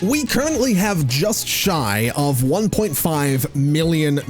We currently have just shy of $1.5 million.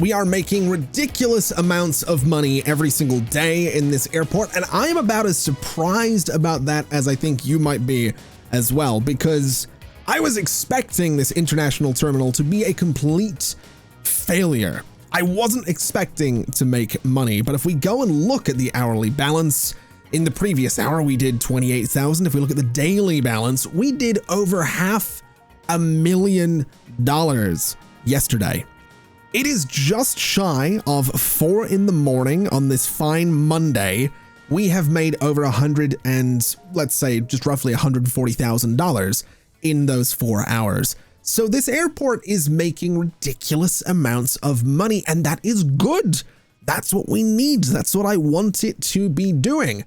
We are making ridiculous amounts of money every single day in this airport, and I am about as surprised about that as I think you might be as well, because I was expecting this international terminal to be a complete failure. I wasn't expecting to make money, but if we go and look at the hourly balance, in the previous hour, we did 28,000. If we look at the daily balance, we did over $500,000 yesterday. It is just shy of 4 in the morning on this fine Monday. We have made over let's say just roughly $140,000 in those 4 hours. So this airport is making ridiculous amounts of money, and that is good. That's what we need. That's what I want it to be doing.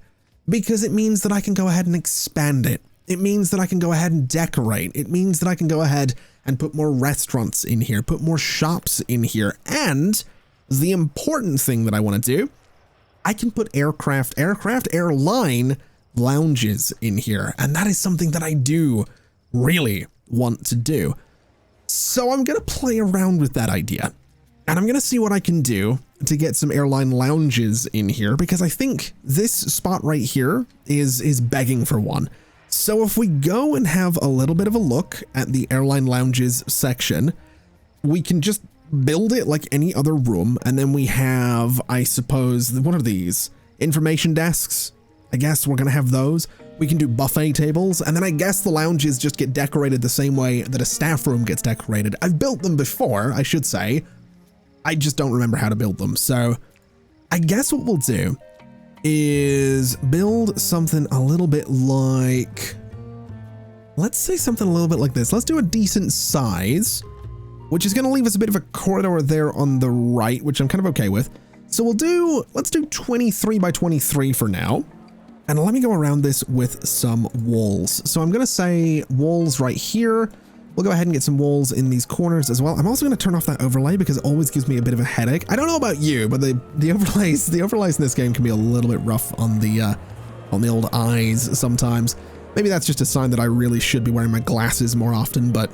Because it means that I can go ahead and expand it. It means that I can go ahead and decorate. It means that I can go ahead and put more restaurants in here, put more shops in here. And the important thing that I want to do, I can put airline lounges in here. And that is something that I do really want to do. So I'm going to play around with that idea. And I'm going to see what I can do to get some airline lounges in here, because I think this spot right here is begging for one. So if we go and have a little bit of a look at the airline lounges section, we can just build it like any other room. And then we have, I suppose, what are these? Information desks. I guess we're going to have those. We can do buffet tables. And then I guess the lounges just get decorated the same way that a staff room gets decorated. I've built them before, I should say. I just don't remember how to build them. So I guess what we'll do is build something a little bit like, let's say something a little bit like this. Let's do a decent size, which is going to leave us a bit of a corridor there on the right, which I'm kind of okay with. So let's do 23 by 23 for now. And let me go around this with some walls. So I'm going to say walls right here. We'll go ahead and get some walls in these corners as well. I'm also going to turn off that overlay because it always gives me a bit of a headache. I don't know about you, but the overlays in this game can be a little bit rough on the old eyes sometimes. Maybe that's just a sign that I really should be wearing my glasses more often, but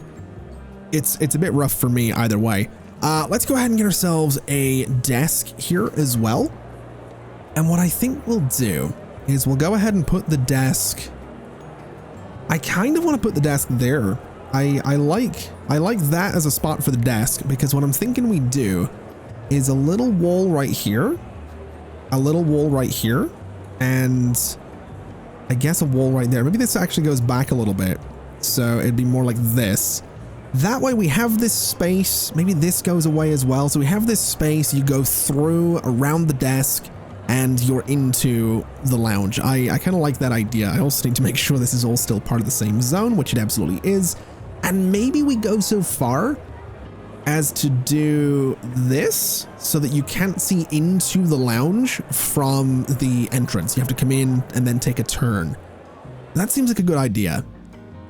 it's a bit rough for me either way. Let's go ahead and get ourselves a desk here as well. And what I think we'll do is we'll go ahead and put the desk. I kind of want to put the desk there. I like that as a spot for the desk, because what I'm thinking we do is a little wall right here, and I guess a wall right there. Maybe this actually goes back a little bit, so it'd be more like this. That way we have this space. Maybe this goes away as well. So we have this space, you go through around the desk and you're into the lounge. I kind of like that idea. I also need to make sure this is all still part of the same zone, which it absolutely is. And maybe we go so far as to do this so that you can't see into the lounge from the entrance. You have to come in and then take a turn. That seems like a good idea.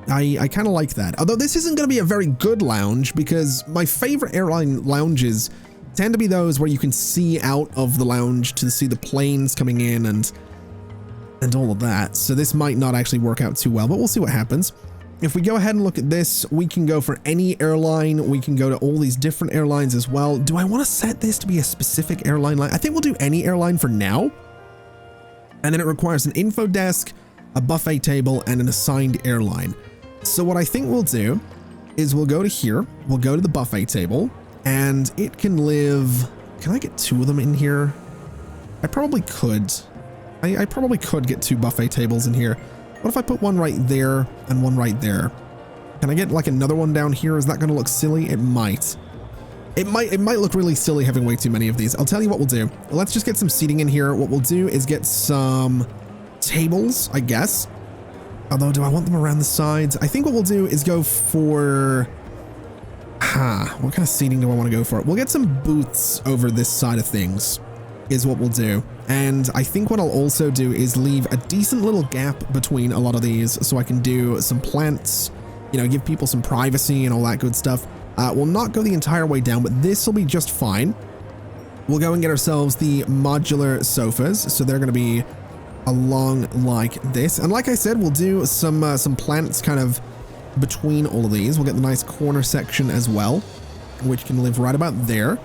I kind of like that. Although this isn't going to be a very good lounge, because my favorite airline lounges tend to be those where you can see out of the lounge to see the planes coming in and all of that. So this might not actually work out too well, but we'll see what happens. If we go ahead and look at this, we can go for any airline. We can go to all these different airlines as well. Do I want to set this to be a specific airline line? I think we'll do any airline for now. And then it requires an info desk, a buffet table, and an assigned airline. So what I think we'll do is we'll go to here. We'll go to the buffet table, and it can live. Can I get 2 of them in here? I probably could. I probably could get 2 buffet tables in here. What if I put one right there and one right there? Can I get like another one down here? Is that going to look silly? It might. It might look really silly having way too many of these. I'll tell you what we'll do. Let's just get some seating in here. What we'll do is get some tables, I guess. Although, do I want them around the sides? I think what we'll do is go for... what kind of seating do I want to go for? We'll get some booths over this side of things, is what we'll do. And I think what I'll also do is leave a decent little gap between a lot of these so I can do some plants, you know, give people some privacy and all that good stuff. We'll not go the entire way down, but this will be just fine. We'll go and get ourselves the modular sofas. So they're going to be along like this. And like I said, we'll do some plants kind of between all of these. We'll get the nice corner section as well, which can live right about there.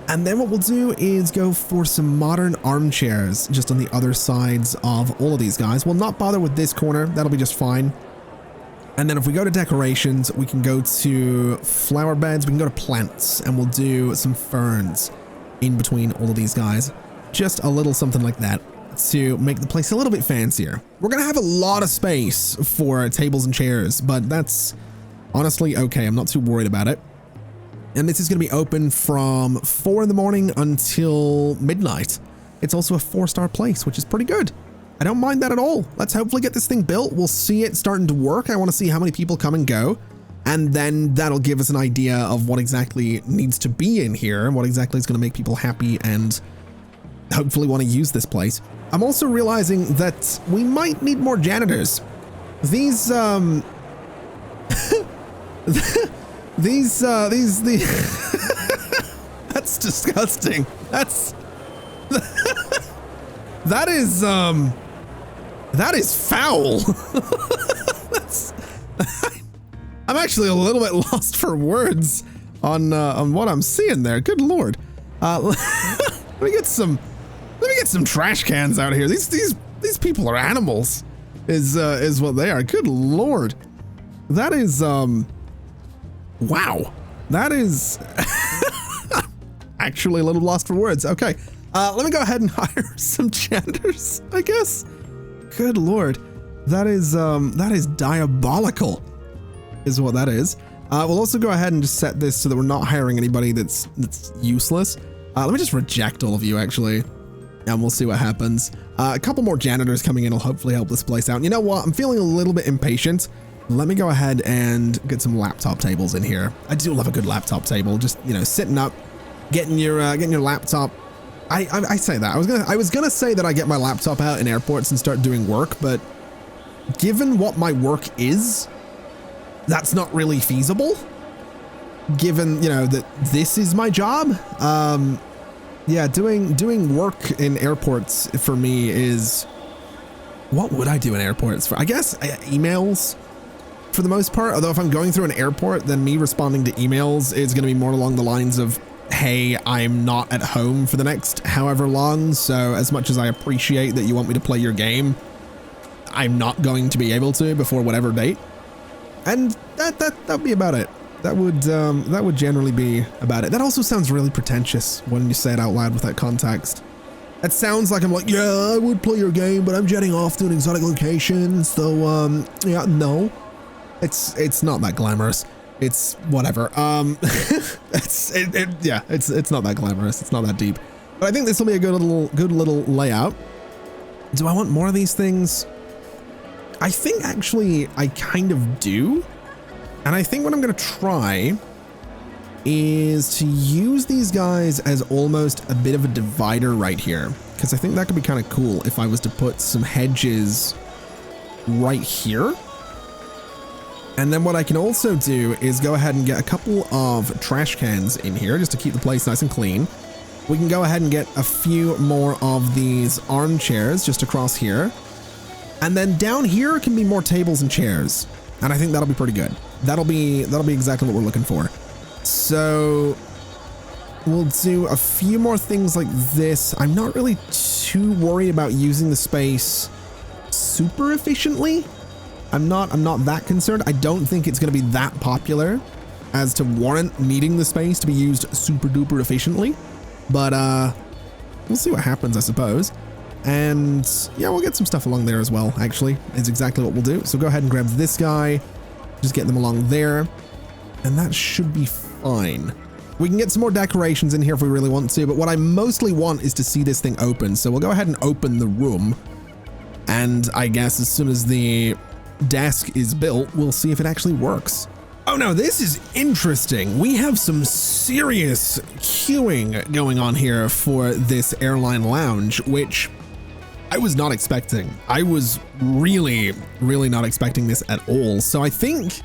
And then what we'll do is go for some modern armchairs just on the other sides of all of these guys. We'll not bother with this corner. That'll be just fine. And then if we go to decorations, we can go to flower beds. We can go to plants, and we'll do some ferns in between all of these guys. Just a little something like that to make the place a little bit fancier. We're going to have a lot of space for tables and chairs, but that's honestly okay. I'm not too worried about it. And this is going to be open from 4 in the morning until midnight. It's also a 4-star place, which is pretty good. I don't mind that at all. Let's hopefully get this thing built. We'll see it starting to work. I want to see how many people come and go. And then that'll give us an idea of what exactly needs to be in here, what exactly is going to make people happy and hopefully want to use this place. I'm also realizing that we might need more janitors. These that's disgusting. That is foul. I'm actually a little bit lost for words on what I'm seeing there. Good Lord. Let me get some trash cans out here. These people are animals, is what they are. Good Lord. That is wow. That is actually a little lost for words. Okay. Let me go ahead and hire some janitors, I guess. Good Lord. That is diabolical, is what that is. We'll also go ahead and just set this so that we're not hiring anybody that's useless. Let me just reject all of you, actually, and we'll see what happens. A couple more janitors coming in will hopefully help this place out. And you know what? I'm feeling a little bit impatient. Let me go ahead and get some laptop tables in here. I do love a good laptop table. Just, you know, sitting up, getting your laptop. I say that. I was gonna say that I get my laptop out in airports and start doing work, but given what my work is, that's not really feasible. Given, you know, that this is my job. Yeah, doing work in airports for me is, what would I do in airports for? I guess emails for the most part. Although if I'm going through an airport, then me responding to emails is going to be more along the lines of, hey, I'm not at home for the next however long, so as much as I appreciate that you want me to play your game, I'm not going to be able to before whatever date. And that'd be about it. That would generally be about it. That also sounds really pretentious when you say it out loud with that context. It sounds like I'm like, yeah, I would play your game, but I'm jetting off to an exotic location, so yeah, no. It's not that glamorous. It's whatever. Yeah, it's not that glamorous. It's not that deep. But I think this will be a good little layout. Do I want more of these things? I think actually I kind of do. And I think what I'm going to try is to use these guys as almost a bit of a divider right here, because I think that could be kind of cool if I was to put some hedges right here. And then what I can also do is go ahead and get a couple of trash cans in here just to keep the place nice and clean. We can go ahead and get a few more of these armchairs just across here. And then down here can be more tables and chairs. And I think that'll be pretty good. That'll be exactly what we're looking for. So we'll do a few more things like this. I'm not really too worried about using the space super efficiently. I'm not that concerned. I don't think it's going to be that popular as to warrant needing the space to be used super duper efficiently. But we'll see what happens, I suppose. And yeah, we'll get some stuff along there as well, actually. It's exactly what we'll do. So go ahead and grab this guy. Just get them along there. And that should be fine. We can get some more decorations in here if we really want to, but what I mostly want is to see this thing open. So we'll go ahead and open the room. And I guess as soon as the desk is built, we'll see if it actually works. Oh no, this is interesting. We have some serious queuing going on here for this airline lounge, which I was not expecting. I was really not expecting this at all. So I think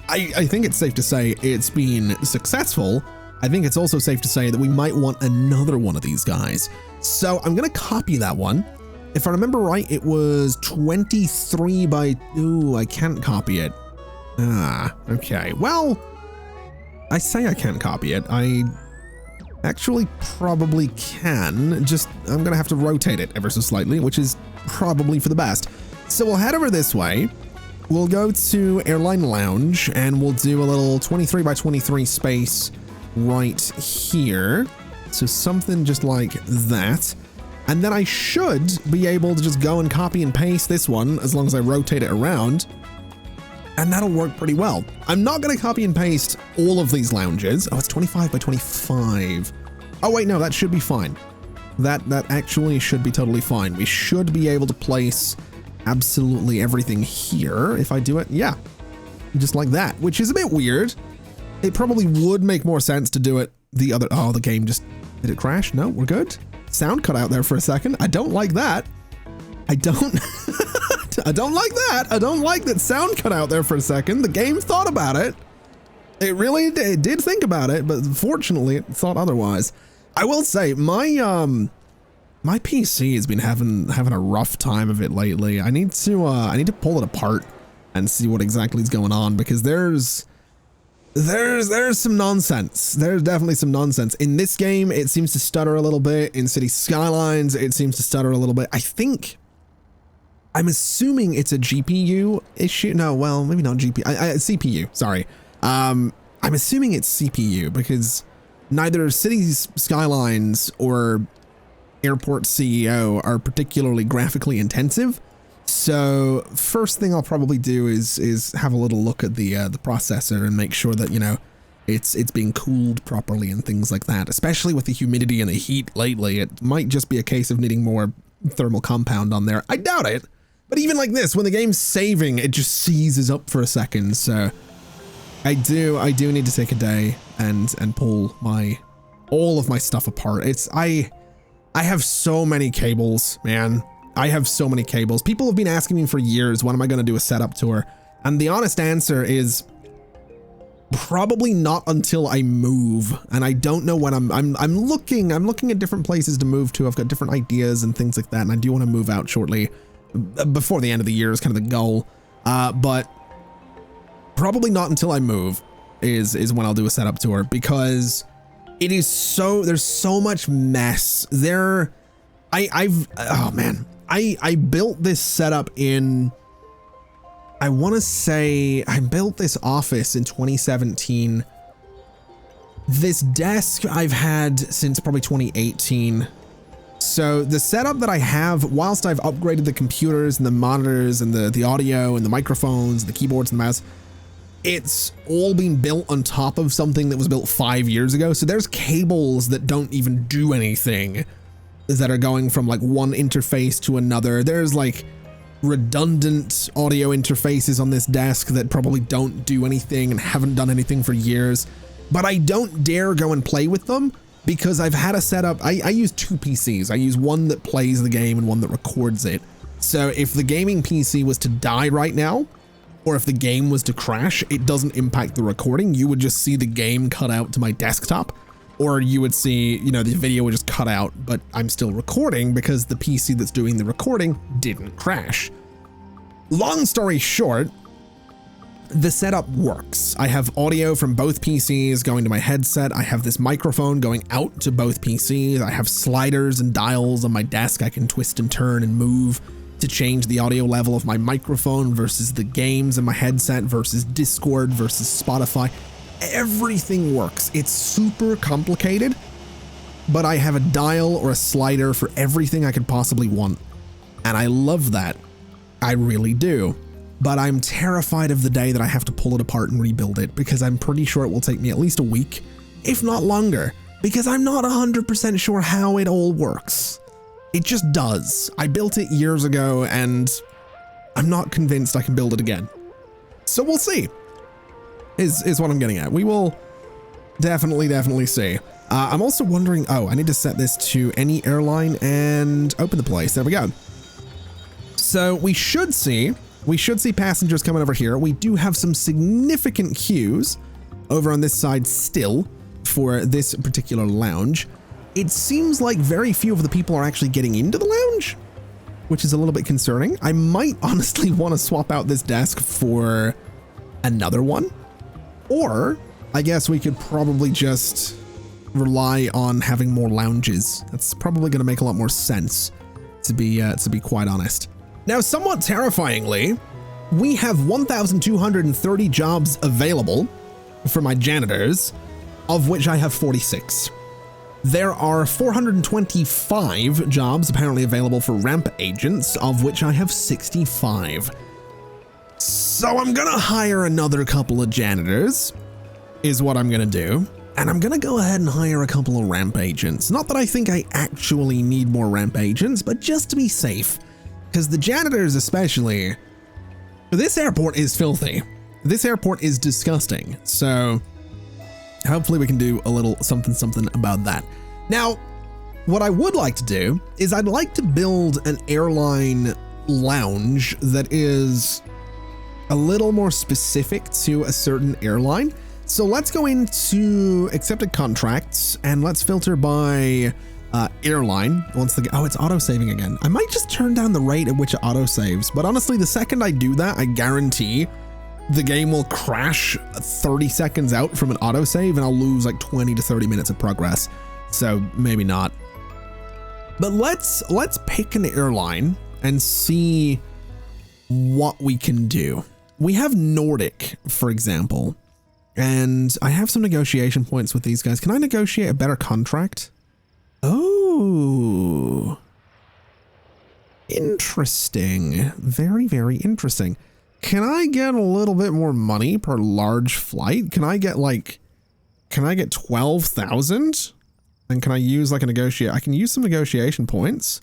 it's safe to say it's been successful. I think it's also safe to say that we might want another one of these guys. So I'm going to copy that one. If I remember right, it was 23 by, ooh, I can't copy it. Ah, okay. Well, I say I can't copy it. I actually probably can. Just, I'm going to have to rotate it ever so slightly, which is probably for the best. So we'll head over this way. We'll go to Airline Lounge and we'll do a little 23 by 23 space right here. So something just like that. And then I should be able to just go and copy and paste this one as long as I rotate it around. And that'll work pretty well. I'm not going to copy and paste all of these lounges. Oh, it's 25 by 25. Oh, wait, no, that should be fine. That actually should be totally fine. We should be able to place absolutely everything here if I do it. Yeah, just like that, which is a bit weird. It probably would make more sense to do it the other. Oh, the game just, did it crash? No, we're good. Sound cut out there for a second. I don't like that. I don't like that. I don't like that sound cut out there for a second. The game thought about it. It really did think about it, but fortunately it thought otherwise. I will say my PC has been having a rough time of it lately. I need to pull it apart and see what exactly is going on, because there's some nonsense. There's definitely some nonsense. In this game, it seems to stutter a little bit. In City Skylines, it seems to stutter a little bit. I'm assuming it's a GPU issue. No, well, maybe not GPU. CPU, sorry. I'm assuming it's CPU, because neither Cities Skylines or Airport CEO are particularly graphically intensive. So first thing I'll probably do is have a little look at the processor and make sure that, you know, it's being cooled properly and things like that. Especially with the humidity and the heat lately, it might just be a case of needing more thermal compound on there. I doubt it, but even like this, when the game's saving, it just seizes up for a second. So I do need to take a day and pull all of my stuff apart. I have so many cables, man. I have so many cables. People have been asking me for years, when am I going to do a setup tour? And the honest answer is probably not until I move. And I don't know when I'm looking at different places to move to. I've got different ideas and things like that. And I do want to move out shortly. Before the end of the year is kind of the goal. But probably not until I move is when I'll do a setup tour, because it is there's so much mess there. Oh man, I built this setup in, I want to say I built this office in 2017. This desk I've had since probably 2018. So the setup that I have, whilst I've upgraded the computers and the monitors and the audio and the microphones, the keyboards and the mouse, it's all been built on top of something that was built 5 years ago. So there's cables that don't even do anything, that are going from like one interface to another. There's like redundant audio interfaces on this desk that probably don't do anything and haven't done anything for years, but I don't dare go and play with them because I've had a setup. I use two PCs. I use one that plays the game and one that records it. So if the gaming PC was to die right now, or if the game was to crash, it doesn't impact the recording. You would just see the game cut out to my desktop, or you would see, you know, the video would just cut out, but I'm still recording because the PC that's doing the recording didn't crash. Long story short, the setup works. I have audio from both PCs going to my headset. I have this microphone going out to both PCs. I have sliders and dials on my desk I can twist and turn and move to change the audio level of my microphone versus the games in my headset versus Discord versus Spotify. Everything works. It's super complicated, but I have a dial or a slider for everything I could possibly want. And I love that. I really do. But I'm terrified of the day that I have to pull it apart and rebuild it, because I'm pretty sure it will take me at least a week, if not longer, because I'm not 100% sure how it all works. It just does. I built it years ago and I'm not convinced I can build it again. So we'll see. Is what I'm getting at. We will definitely see. I'm also wondering, oh, I need to set this to any airline and open the place. There we go. So we should see passengers coming over here. We do have some significant queues over on this side still for this particular lounge. It seems like very few of the people are actually getting into the lounge, which is a little bit concerning. I might honestly want to swap out this desk for another one. Or I guess we could probably just rely on having more lounges. That's probably going to make a lot more sense, to be quite honest. Now, somewhat terrifyingly, we have 1,230 jobs available for my janitors, of which I have 46. There are 425 jobs apparently available for ramp agents, of which I have 65. So I'm gonna hire another couple of janitors, is what I'm gonna do. And I'm gonna go ahead and hire a couple of ramp agents. Not that I think I actually need more ramp agents, but just to be safe. Because the janitors especially, this airport is filthy. This airport is disgusting. So hopefully we can do a little something about that. Now, what I would like to do is I'd like to build an airline lounge that is a little more specific to a certain airline. So let's go into accepted contracts and let's filter by airline. Once it's auto saving again. I might just turn down the rate at which it auto saves, but honestly, the second I do that, I guarantee the game will crash 30 seconds out from an autosave and I'll lose like 20 to 30 minutes of progress. So maybe not. But let's pick an airline and see what we can do. We have Nordic, for example, and I have some negotiation points with these guys. Can I negotiate a better contract? Oh, interesting. Very, very interesting. Can I get a little bit more money per large flight? Can I get 12,000? And can I use like I can use some negotiation points.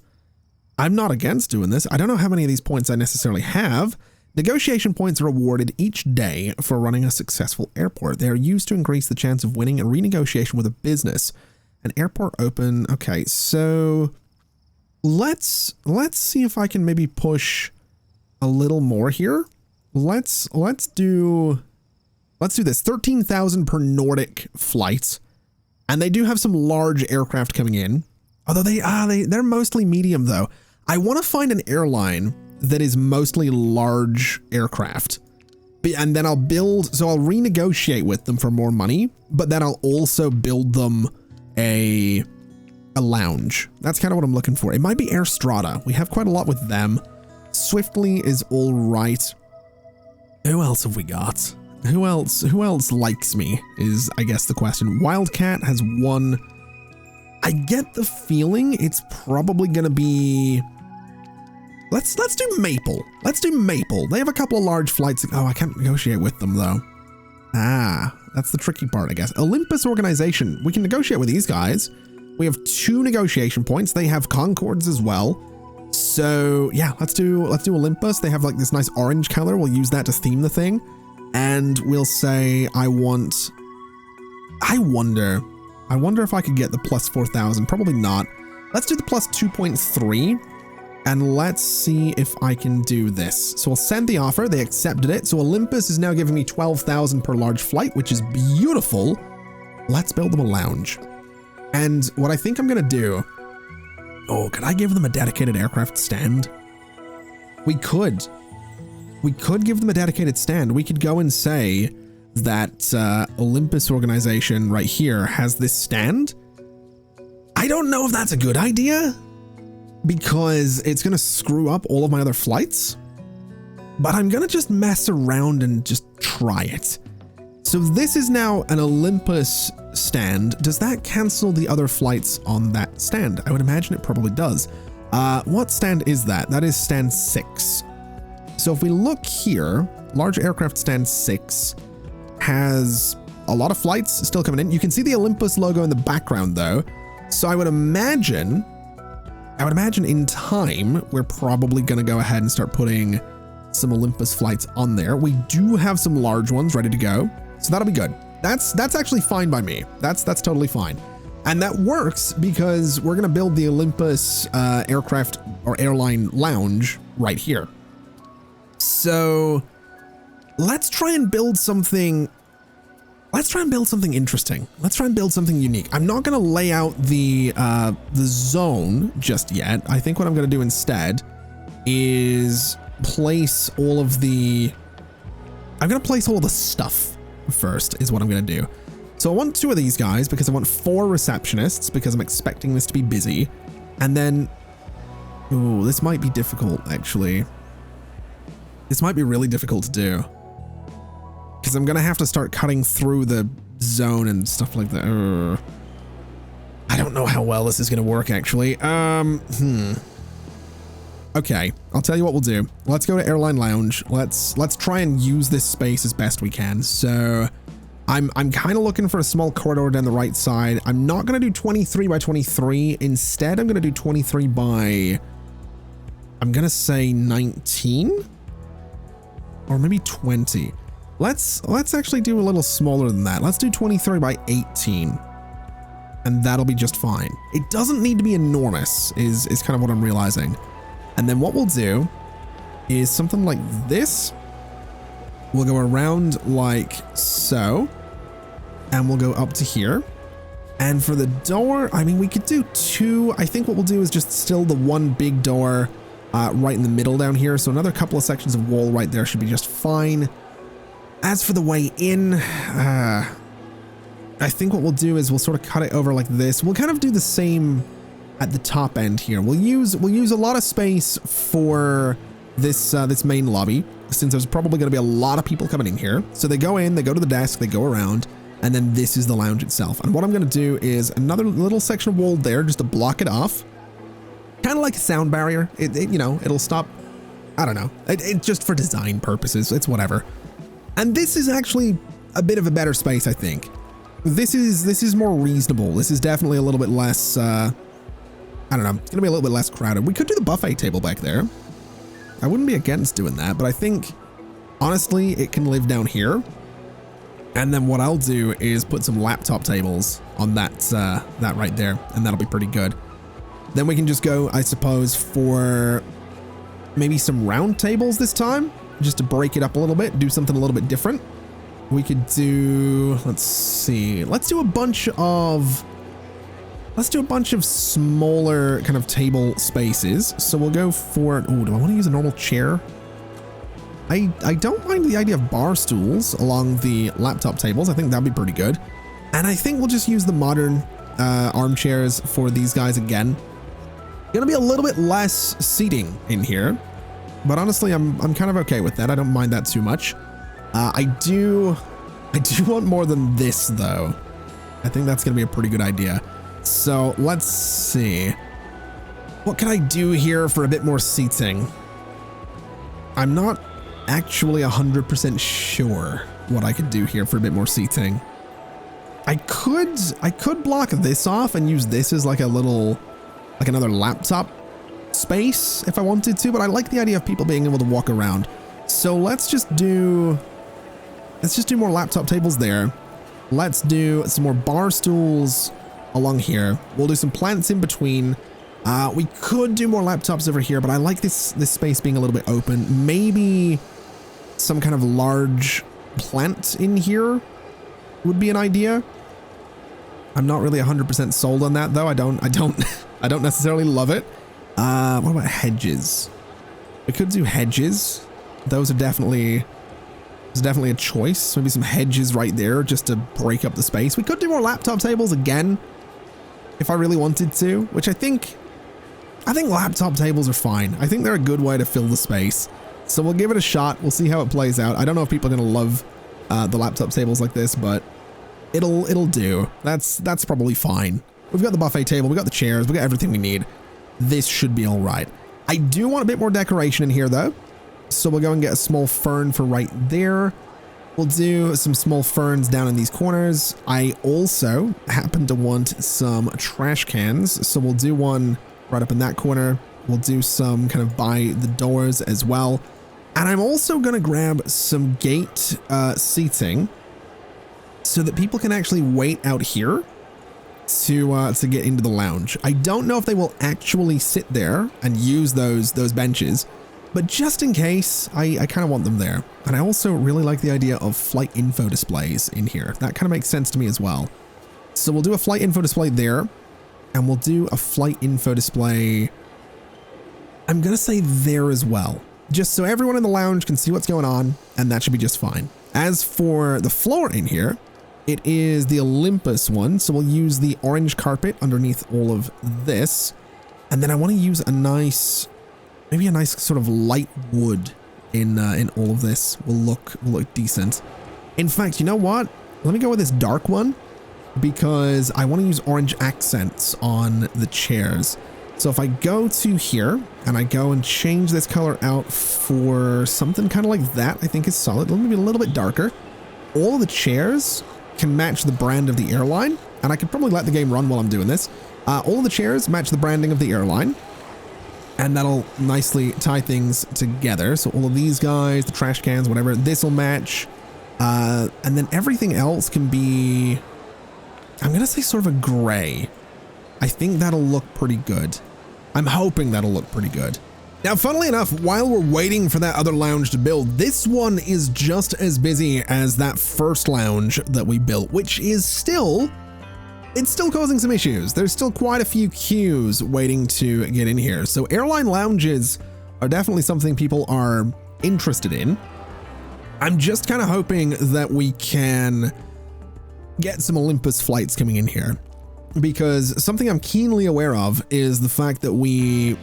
I'm not against doing this. I don't know how many of these points I necessarily have. Negotiation points are awarded each day for running a successful airport. They are used to increase the chance of winning a renegotiation with a business. An airport open. Okay, so let's see if I can maybe push a little more here. Let's do this. 13,000 per Nordic flight. And they do have some large aircraft coming in. Although they're mostly medium though. I want to find an airline that is mostly large aircraft. And then I'll renegotiate with them for more money, but then I'll also build them a lounge. That's kind of what I'm looking for. It might be Air Strata. We have quite a lot with them. Swiftly is all right. Who else have we got? Who else likes me is, I guess, the question. Wildcat has one. I get the feeling it's probably going to be... Let's do Maple. Let's do Maple. They have a couple of large flights. Oh, I can't negotiate with them though. Ah, that's the tricky part, I guess. Olympus Organization. We can negotiate with these guys. We have 2 negotiation points. They have Concourse as well. So yeah, let's do Olympus. They have like this nice orange color. We'll use that to theme the thing. And we'll say, I wonder if I could get the plus 4,000. Probably not. Let's do the plus 2.3. And let's see if I can do this. So I'll send the offer. They accepted it. So Olympus is now giving me 12,000 per large flight, which is beautiful. Let's build them a lounge. And what I think I'm going to do... Oh, could I give them a dedicated aircraft stand? We could. We could give them a dedicated stand. We could go and say that Olympus Organization right here has this stand. I don't know if that's a good idea, because it's going to screw up all of my other flights, but I'm going to just mess around and just try it. So this is now an Olympus stand. Does that cancel the other flights on that stand? I would imagine it probably does. What stand is that? That is stand 6. So if we look here, large aircraft stand 6 has a lot of flights still coming in. You can see the Olympus logo in the background though. So I would imagine in time, we're probably going to go ahead and start putting some Olympus flights on there. We do have some large ones ready to go. So that'll be good. That's actually fine by me. That's totally fine. And that works because we're going to build the Olympus aircraft or airline lounge right here. So let's try and build something. Let's try and build something interesting. Let's try and build something unique. I'm not going to lay out the zone just yet. I think what I'm going to do instead is place all of the I'm going to place all the stuff first is what I'm going to do. So I want 2 of these guys because I want 4 receptionists because I'm expecting this to be busy. And then, ooh, this might be difficult actually. This might be really difficult to do because I'm going to have to start cutting through the zone and stuff like that. I don't know how well this is going to work actually. Okay, I'll tell you what we'll do. Let's go to Airline Lounge. Let's try and use this space as best we can. So I'm kind of looking for a small corridor down the right side. I'm not going to do 23 by 23. Instead, I'm going to do 23 by, I'm going to say 19 or maybe 20. Let's actually do a little smaller than that. Let's do 23 by 18. And that'll be just fine. It doesn't need to be enormous is kind of what I'm realizing. And then what we'll do is something like this. We'll go around like so, and we'll go up to here. And for the door, I mean, we could do 2. I think what we'll do is just still the 1 big door right in the middle down here. So another couple of sections of wall right there should be just fine. As for the way in, I think what we'll do is we'll sort of cut it over like this. We'll kind of do the same at the top end here. We'll use a lot of space for this this main lobby, since there's probably going to be a lot of people coming in here. So they go in, they go to the desk, they go around, and then this is the lounge itself. And what I'm going to do is another little section of wall there just to block it off, kind of like a sound barrier. You know, it'll stop. I don't know. It just for design purposes. It's whatever. And this is actually a bit of a better space, I think. This is more reasonable. This is definitely a little bit less. I don't know, it's gonna be a little bit less crowded. We could do the buffet table back there. I wouldn't be against doing that, but I think, honestly, it can live down here. And then what I'll do is put some laptop tables on that right there, and that'll be pretty good. Then we can just go, I suppose, for maybe some round tables this time, just to break it up a little bit, do something a little bit different. We could do, let's see, let's do a bunch of smaller kind of table spaces. So we'll go for, oh, do I want to use a normal chair? I don't mind the idea of bar stools along the laptop tables. I think that'd be pretty good. And I think we'll just use the modern armchairs for these guys again. Gonna be a little bit less seating in here, but honestly, I'm kind of okay with that. I don't mind that too much. I do want more than this though. I think that's gonna be a pretty good idea. So let's see. What can I do here for a bit more seating? I'm not actually 100% sure what I could do here for a bit more seating. I could block this off and use this as like another laptop space if I wanted to, but I like the idea of people being able to walk around. So let's just do more laptop tables there. Let's do some more bar stools along here. We'll do some plants in between. We could do more laptops over here, but I like this space being a little bit open. Maybe some kind of large plant in here would be an idea. I'm not really 100% sold on that though. I don't necessarily love it. What about hedges? We could do hedges. Those are definitely a choice. Maybe some hedges right there just to break up the space. We could do more laptop tables again if I really wanted to, which I think laptop tables are fine. I think they're a good way to fill the space. So we'll give it a shot. We'll see how it plays out. I don't know if people are going to love the laptop tables like this, but it'll do. That's probably fine. We've got the buffet table, we got the chairs, we got everything we need. This should be all right. I do want a bit more decoration in here though. So we'll go and get a small fern for right there. We'll do some small ferns down in these corners. I also happen to want some trash cans. So we'll do one right up in that corner. We'll do some kind of by the doors as well. And I'm also going to grab some gate seating so that people can actually wait out here to get into the lounge. I don't know if they will actually sit there and use those benches, but just in case, I kind of want them there. And I also really like the idea of flight info displays in here. That kind of makes sense to me as well. So we'll do a flight info display there, and we'll do a flight info display, I'm going to say there as well. just so everyone in the lounge can see what's going on, and that should be just fine. As for the floor in here, it is the Olympus one, so we'll use the orange carpet underneath all of this. And then I want to use a nice, maybe a nice sort of light wood in all of this. Will look decent. In fact, you know what? Let me go with this dark one because I want to use orange accents on the chairs. So if I go to here and I go and change this color out for something kind of like that, I think is solid. Let me be a little bit darker. All of the chairs can match the brand of the airline, and I could probably let the game run while I'm doing this. All of the chairs match the branding of the airline, and that'll nicely tie things together. So all of these guys, the trash cans, whatever, this will match. And then everything else can be, I'm going to say sort of a gray. I think that'll look pretty good. I'm hoping that'll look pretty good. Now, funnily enough, while we're waiting for that other lounge to build, this one is just as busy as that first lounge that we built, which is still, it's still causing some issues. There's still quite a few queues waiting to get in here. So airline lounges are definitely something people are interested in. I'm just kind of hoping that we can get some Olympus flights coming in here, because something I'm keenly aware of is the fact that we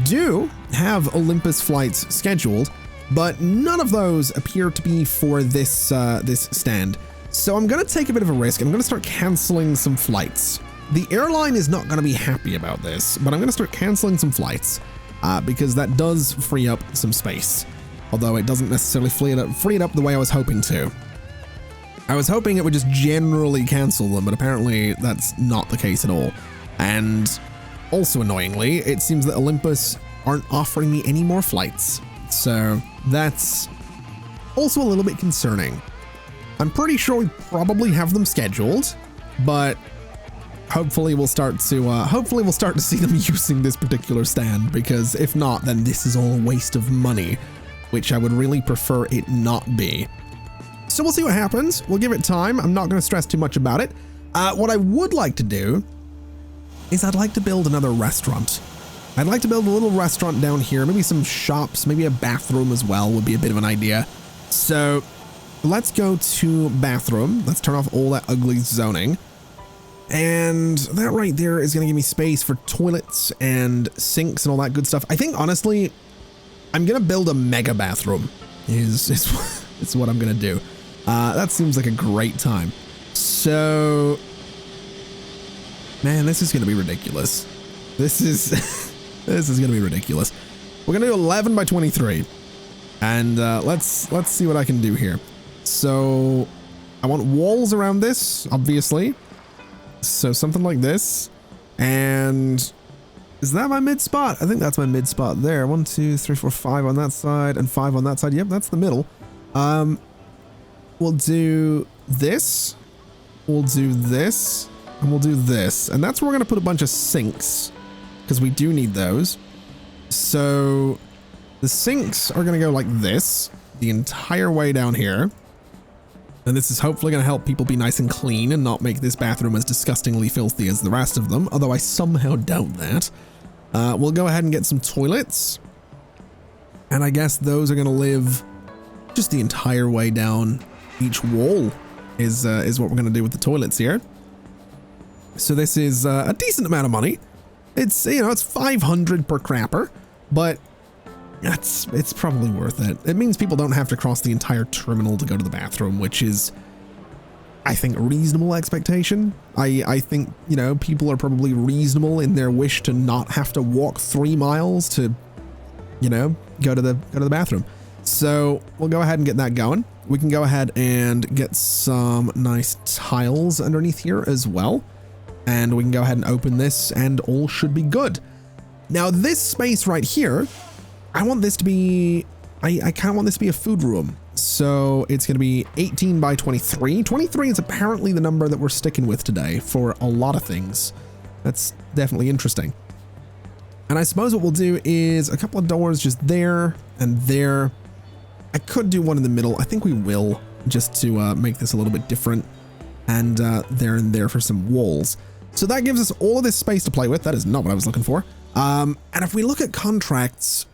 do have Olympus flights scheduled, but none of those appear to be for this this stand. So I'm going to take a bit of a risk. I'm going to start canceling some flights. The airline is not going to be happy about this, but I'm going to start canceling some flights because that does free up some space, although it doesn't necessarily free it up the way I was hoping to. I was hoping it would just generally cancel them, but apparently that's not the case at all. And also annoyingly, it seems that Olympus aren't offering me any more flights. So that's also a little bit concerning. I'm pretty sure we probably have them scheduled, but hopefully we'll start to see them using this particular stand, because if not, then this is all a waste of money, which I would really prefer it not be. So we'll see what happens. We'll give it time. I'm not going to stress too much about it. What I would like to do is I'd like to build another restaurant. I'd like to build a little restaurant down here, maybe some shops, maybe a bathroom as well would be a bit of an idea. So let's go to bathroom. Let's turn off all that ugly zoning. And that right there is going to give me space for toilets and sinks and all that good stuff. I think, honestly, I'm going to build a mega bathroom is what I'm going to do. That seems like a great time. So, man, this is going to be ridiculous. This is this is going to be ridiculous. We're going to do 11 by 23. And let's see what I can do here. So, I want walls around this, obviously. So something like this. And is that my mid spot? I think that's my mid spot there. 1, 2, 3, 4, 5 on that side and 5 on that side. Yep, that's the middle. We'll do this. We'll do this. And we'll do this. And that's where we're going to put a bunch of sinks, because we do need those. So the sinks are going to go like this the entire way down here. And this is hopefully going to help people be nice and clean and not make this bathroom as disgustingly filthy as the rest of them, although I somehow doubt that. We'll go ahead and get some toilets. And I guess those are going to live just the entire way down each wall is what we're going to do with the toilets here. So this is a decent amount of money. It's, you know, it's 500 per crapper, but it's probably worth it. It means people don't have to cross the entire terminal to go to the bathroom, which is, I think, a reasonable expectation. I think, you know, people are probably reasonable in their wish to not have to walk 3 miles to, you know, go to the bathroom. So we'll go ahead and get that going. We can go ahead and get some nice tiles underneath here as well. And we can go ahead and open this and all should be good. Now this space right here, I want this to be, I kind of want this to be a food room. So it's going to be 18 by 23. 23 is apparently the number that we're sticking with today for a lot of things. That's definitely interesting. And I suppose what we'll do is a couple of doors just there and there. I could do one in the middle. I think we will, just to make this a little bit different. And there and there for some walls. So that gives us all of this space to play with. That is not what I was looking for. And if we look at contracts,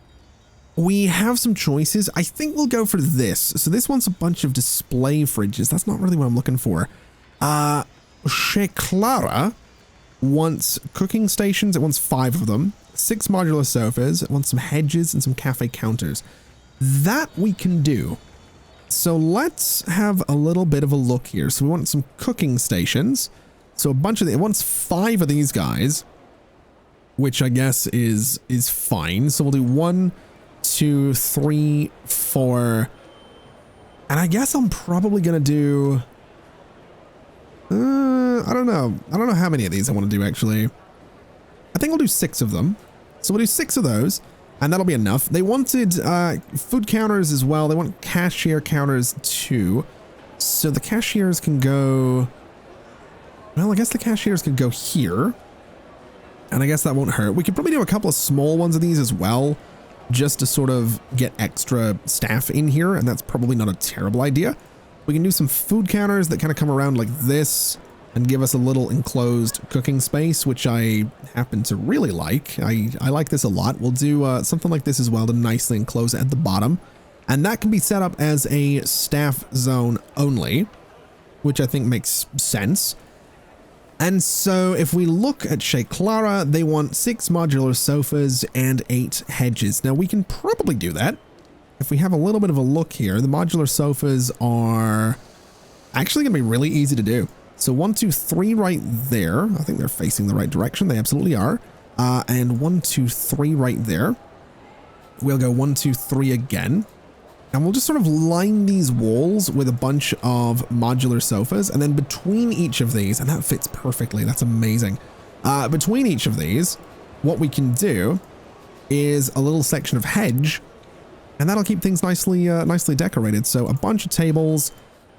we have some choices. I think we'll go for this. So this one's a bunch of display fridges. That's not really what I'm looking for. Chez Clara wants cooking stations. It wants 5 of them. 6 modular sofas. It wants some hedges and some cafe counters. That we can do. So let's have a little bit of a look here. So we want some cooking stations. So a bunch of it wants 5 of these guys, which I guess is fine. So we'll do 1, 2, 3, 4. And I guess I'm probably going to do... I don't know. I don't know how many of these I want to do, actually. I think we'll do 6 of them. So we'll do 6 of those, and that'll be enough. They wanted food counters as well. They want cashier counters too. So the cashiers can go... Well, I guess the cashiers can go here. And I guess that won't hurt. We could probably do a couple of small ones of these as well, just to sort of get extra staff in here, and that's probably not a terrible idea. We can do some food counters that kind of come around like this and give us a little enclosed cooking space, which I happen to really like. I like this a lot. We'll do something like this as well to nicely enclose at the bottom, and that can be set up as a staff zone only, which I think makes sense. And so if we look at Chez Clara, they want 6 modular sofas and 8 hedges. Now we can probably do that. If we have a little bit of a look here, the modular sofas are actually going to be really easy to do. So 1, 2, 3 right there. I think they're facing the right direction. They absolutely are. And 1, 2, 3 right there. We'll go 1, 2, 3 again. And we'll just sort of line these walls with a bunch of modular sofas, and then between each of these, and that fits perfectly, that's amazing. Between each of these, what we can do is a little section of hedge, and that'll keep things nicely decorated. So a bunch of tables,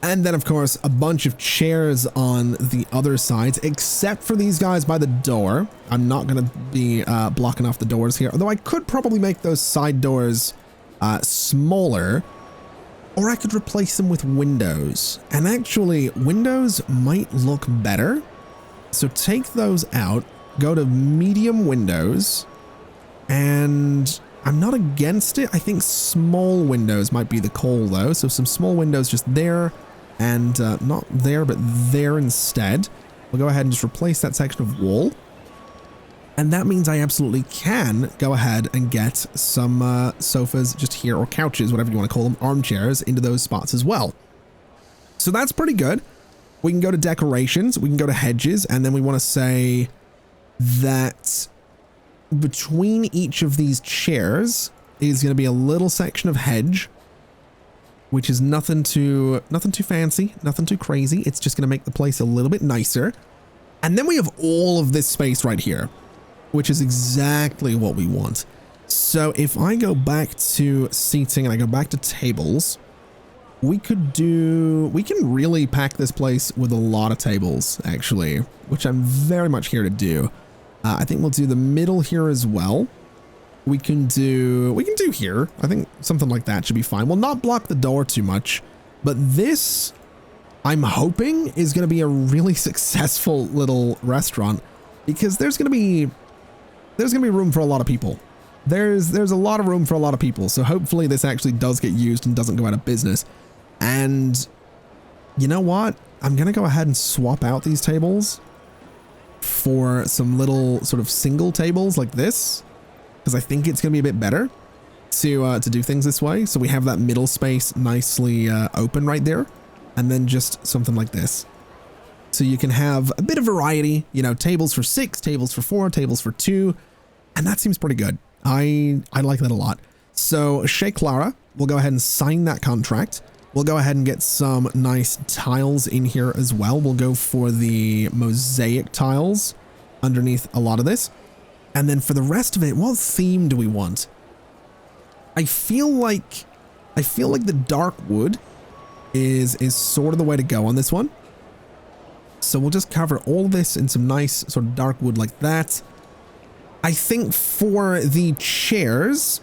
and then of course a bunch of chairs on the other sides, except for these guys by the door. I'm not going to be blocking off the doors here, although I could probably make those side doors smaller, or I could replace them with windows. And actually, windows might look better. So take those out, go to medium windows, and I'm not against it. I think small windows might be the call though. So some small windows just there, and not there, but there instead. We'll go ahead and just replace that section of wall. And that means I absolutely can go ahead and get some sofas just here, or couches, whatever you want to call them, armchairs, into those spots as well. So that's pretty good. We can go to decorations, we can go to hedges, and then we want to say that between each of these chairs is going to be a little section of hedge, which is nothing too fancy, nothing too crazy. It's just going to make the place a little bit nicer. And then we have all of this space right here, which is exactly what we want. So if I go back to seating and I go back to tables, we can really pack this place with a lot of tables, actually, which I'm very much here to do. I think we'll do the middle here as well. We can do here. I think something like that should be fine. We'll not block the door too much, but this, I'm hoping, is going to be a really successful little restaurant, because there's going to be room for a lot of people. There's a lot of room for a lot of people. So hopefully this actually does get used and doesn't go out of business. And you know what? I'm going to go ahead and swap out these tables for some little sort of single tables like this, because I think it's going to be a bit better to do things this way. So we have that middle space nicely open right there, and then just something like this. So you can have a bit of variety, you know, tables for 6, tables for 4, tables for 2, and that seems pretty good. I like that a lot. So Chez Clara, we'll go ahead and sign that contract. We'll go ahead and get some nice tiles in here as well. We'll go for the mosaic tiles underneath a lot of this. And then for the rest of it, what theme do we want? I feel like the dark wood is sort of the way to go on this one. So we'll just cover all this in some nice sort of dark wood like that. I think for the chairs,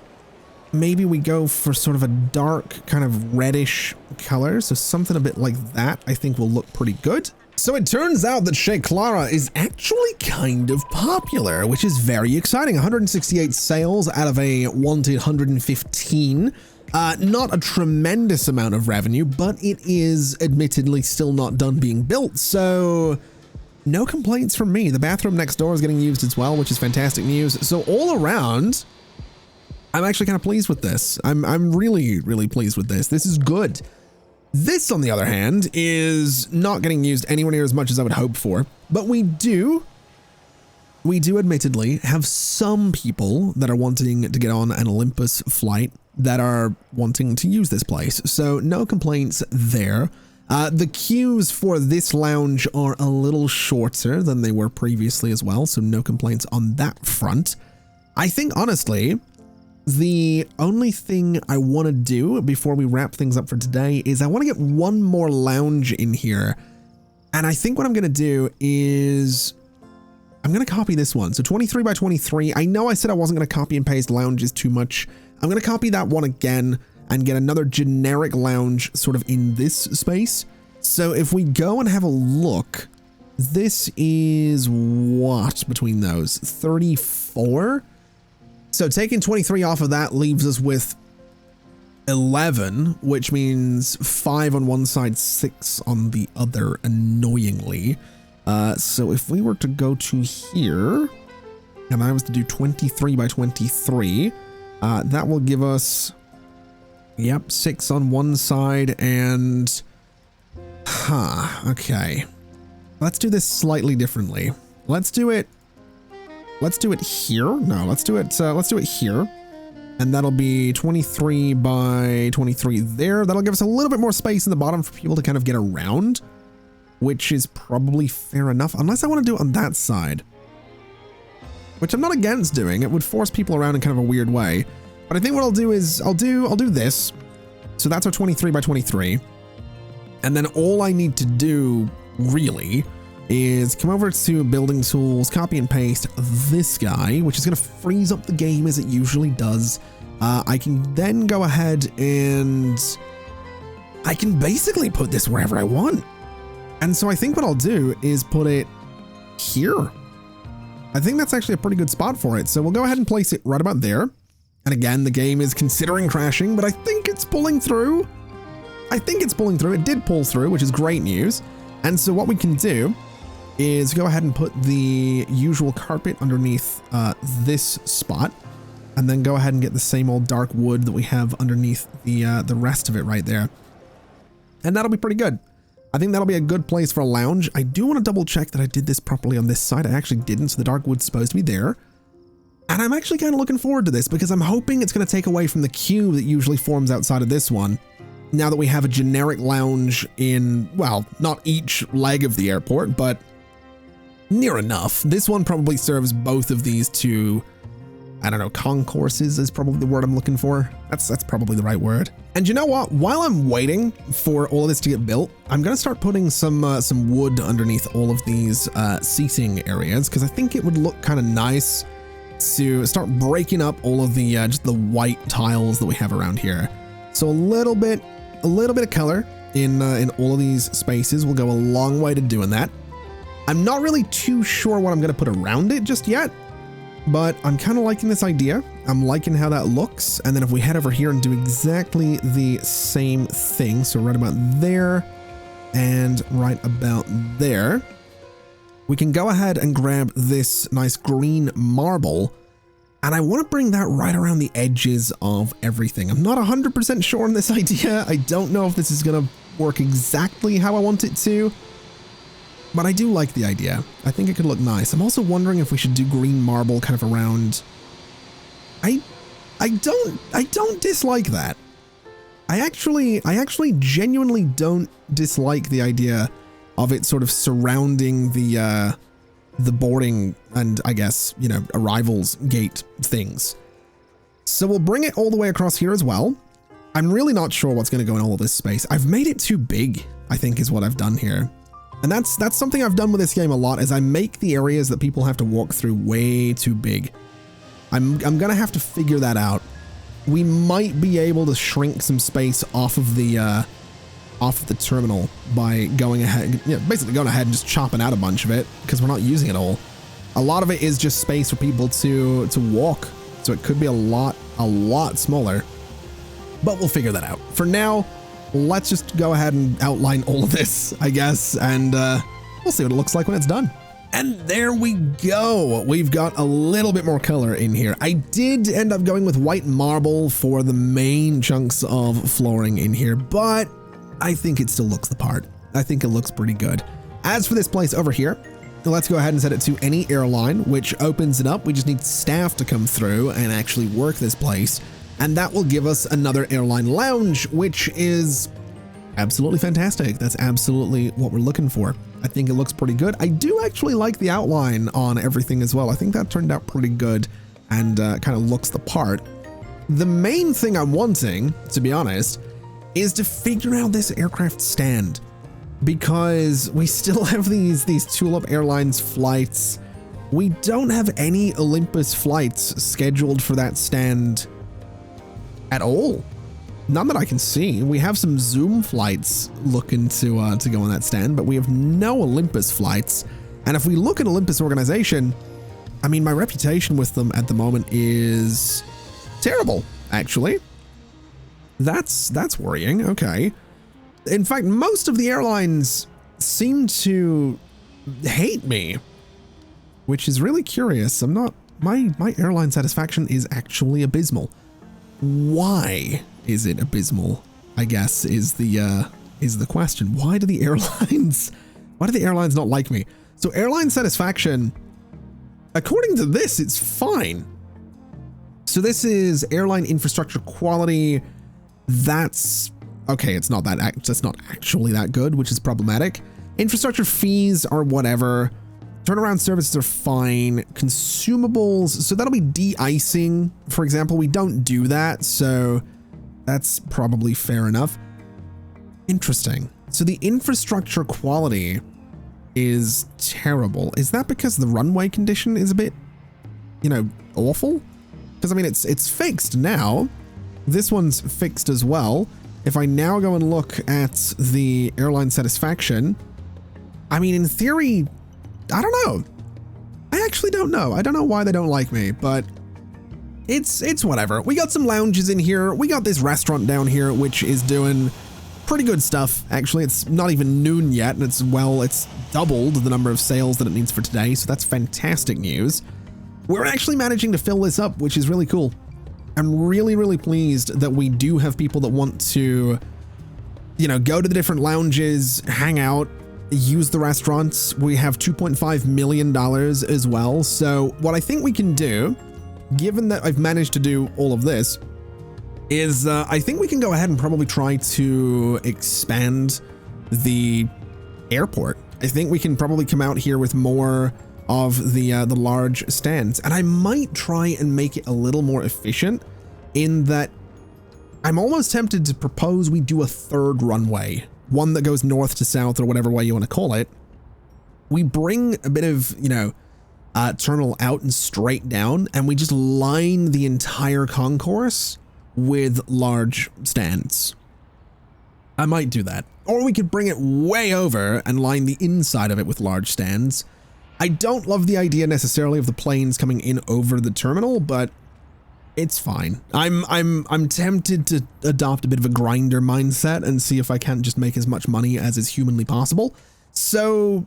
maybe we go for sort of a dark kind of reddish color. So something a bit like that I think will look pretty good. So it turns out that Chez Clara is actually kind of popular, which is very exciting. 168 sales out of a wanted 115. Not a tremendous amount of revenue, but it is admittedly still not done being built. So no complaints from me. The bathroom next door is getting used as well, which is fantastic news. So all around, I'm actually kind of pleased with this. I'm really, really pleased with this. This is good. This, on the other hand, is not getting used anywhere near as much as I would hope for, but we do admittedly have some people that are wanting to get on an Olympus flight that are wanting to use this place. So no complaints there. The queues for this lounge are a little shorter than they were previously as well. So no complaints on that front. I think honestly, the only thing I want to do before we wrap things up for today is I want to get one more lounge in here. And I think what I'm going to do is I'm going to copy this one. So 23 by 23. I know I said I wasn't going to copy and paste lounges too much. I'm going to copy that one again and get another generic lounge sort of in this space. So if we go and have a look, this is what between those 34? So taking 23 off of that leaves us with 11, which means 5 on one side, 6 on the other, annoyingly. So if we were to go to here, and I was to do 23 by 23, that will give us, yep, 6 on one side and, okay. Let's do this slightly differently. Let's do it here. No, let's do it here. And that'll be 23 by 23 there. That'll give us a little bit more space in the bottom for people to kind of get around, which is probably fair enough, unless I want to do it on that side, which I'm not against doing. It would force people around in kind of a weird way. But I think what I'll do is I'll do this. So that's our 23 by 23. And then all I need to do really is come over to building tools, copy and paste this guy, which is going to freeze up the game as it usually does. I can then go ahead and I can basically put this wherever I want. And so I think what I'll do is put it here. I think that's actually a pretty good spot for it. So we'll go ahead and place it right about there. And again, the game is considering crashing, but I think it's pulling through. It did pull through, which is great news. And so what we can do is go ahead and put the usual carpet underneath this spot, and then go ahead and get the same old dark wood that we have underneath the rest of it right there. And that'll be pretty good. I think that'll be a good place for a lounge. I do want to double check that I did this properly on this side. I actually didn't, so the dark wood's supposed to be there. And I'm actually kind of looking forward to this because I'm hoping it's going to take away from the queue that usually forms outside of this one. Now that we have a generic lounge in, well, not each leg of the airport, but near enough. This one probably serves both of these two, I don't know, concourses is probably the word I'm looking for. That's probably the right word. And you know what? While I'm waiting for all of this to get built, I'm going to start putting some wood underneath all of these seating areas, because I think it would look kind of nice to start breaking up all of the just the white tiles that we have around here. So a little bit of color in all of these spaces will go a long way to doing that. I'm not really too sure what I'm going to put around it just yet, but I'm kind of liking this idea. I'm liking how that looks. And then if we head over here and do exactly the same thing, so right about there and right about there, we can go ahead and grab this nice green marble. And I want to bring that right around the edges of everything. I'm not 100% sure on this idea. I don't know if this is going to work exactly how I want it to, but I do like the idea. I think it could look nice. I'm also wondering if we should do green marble kind of around. I don't dislike that. I actually genuinely don't dislike the idea of it sort of surrounding the boarding and, I guess, you know, arrivals gate things. So we'll bring it all the way across here as well. I'm really not sure what's going to go in all of this space. I've made it too big, I think, is what I've done here. And that's something I've done with this game a lot, is I make the areas that people have to walk through way too big. I'm going to have to figure that out. We might be able to shrink some space off of the off the terminal by going ahead, basically going ahead and just chopping out a bunch of it because we're not using it all. A lot of it is just space for people to walk. So it could be a lot smaller, but we'll figure that out. For now, let's just go ahead and outline all of this, I guess, and we'll see what it looks like when it's done. And there we go. We've got a little bit more color in here. I did end up going with white marble for the main chunks of flooring in here, but I think it still looks the part. I think it looks pretty good. As for this place over here, let's go ahead and set it to any airline, which opens it up. We just need staff to come through and actually work this place. And that will give us another airline lounge, which is absolutely fantastic. That's absolutely what we're looking for. I think it looks pretty good. I do actually like the outline on everything as well. I think that turned out pretty good and kind of looks the part. The main thing I'm wanting, to be honest, is to figure out this aircraft stand, because we still have these Tulip Airlines flights. We don't have any Olympus flights scheduled for that stand at all. None that I can see. We have some Zoom flights looking to go on that stand, but we have no Olympus flights. And if we look at Olympus organization, I mean, my reputation with them at the moment is terrible, actually. That's worrying. Okay. In fact, most of the airlines seem to hate me, which is really curious. My airline satisfaction is actually abysmal. Why is it abysmal? I guess is the question. Why do the airlines not like me? So airline satisfaction, according to this, it's fine. So this is airline infrastructure quality. That's okay. That's not actually that good, which is problematic. Infrastructure fees are whatever. Turnaround services are fine. Consumables, so that'll be de-icing, for example. We don't do that, so that's probably fair enough. Interesting. So the infrastructure quality is terrible. Is that because the runway condition is a bit, awful? Because I mean, it's fixed now. This one's fixed as well. If I now go and look at the airline satisfaction, I mean, in theory, I don't know. I actually don't know. I don't know why they don't like me, but it's whatever. We got some lounges in here. We got this restaurant down here, which is doing pretty good stuff. Actually, it's not even noon yet, and it's doubled the number of sales that it needs for today, so that's fantastic news. We're actually managing to fill this up, which is really cool. I'm really, really pleased that we do have people that want to, go to the different lounges, hang out, use the restaurants. We have $2.5 million as well. So what I think we can do, given that I've managed to do all of this, is I think we can go ahead and probably try to expand the airport. I think we can probably come out here with more of the large stands, and I might try and make it a little more efficient in that I'm almost tempted to propose we do a third runway, one that goes north to south or whatever way you want to call it. We bring a bit of, terminal out and straight down, and we just line the entire concourse with large stands. I might do that. Or we could bring it way over and line the inside of it with large stands. I don't love the idea necessarily of the planes coming in over the terminal, but it's fine. I'm tempted to adopt a bit of a grinder mindset and see if I can't just make as much money as is humanly possible. So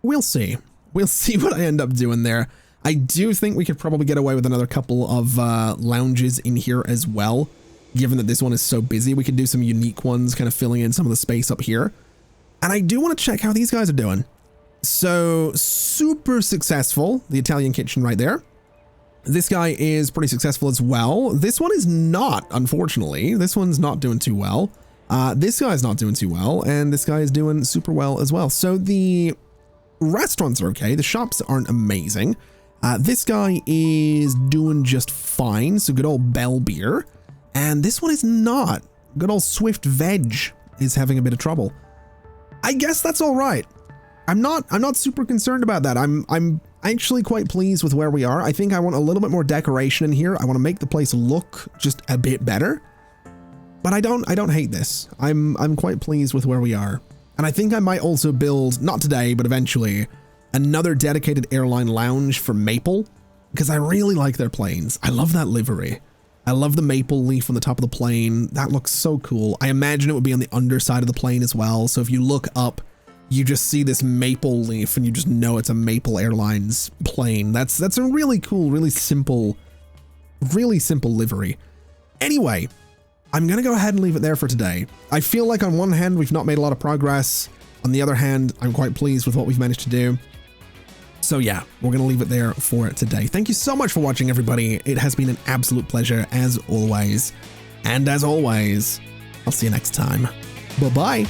we'll see. We'll see what I end up doing there. I do think we could probably get away with another couple of lounges in here as well. Given that this one is so busy, we could do some unique ones, kind of filling in some of the space up here. And I do want to check how these guys are doing. So super successful, the Italian kitchen right there. This guy is pretty successful as well. This one is not, unfortunately. This one's not doing too well. This guy's not doing too well, and this guy is doing super well as well. So the restaurants are okay. The shops aren't amazing. This guy is doing just fine. So good old Bell Beer. And this one is not. Good old Swift Veg is having a bit of trouble. I guess that's all right. I'm not super concerned about that. I'm actually quite pleased with where we are. I think I want a little bit more decoration in here. I want to make the place look just a bit better. But I don't hate this. I'm quite pleased with where we are. And I think I might also build, not today, but eventually, another dedicated airline lounge for Maple, because I really like their planes. I love that livery. I love the maple leaf on the top of the plane. That looks so cool. I imagine it would be on the underside of the plane as well. So if you look up, you just see this maple leaf and you just know it's a Maple Airlines plane. That's a really cool, really simple livery. Anyway, I'm going to go ahead and leave it there for today. I feel like on one hand, we've not made a lot of progress. On the other hand, I'm quite pleased with what we've managed to do. So yeah, we're going to leave it there for today. Thank you so much for watching, everybody. It has been an absolute pleasure as always. And as always, I'll see you next time. Bye-bye.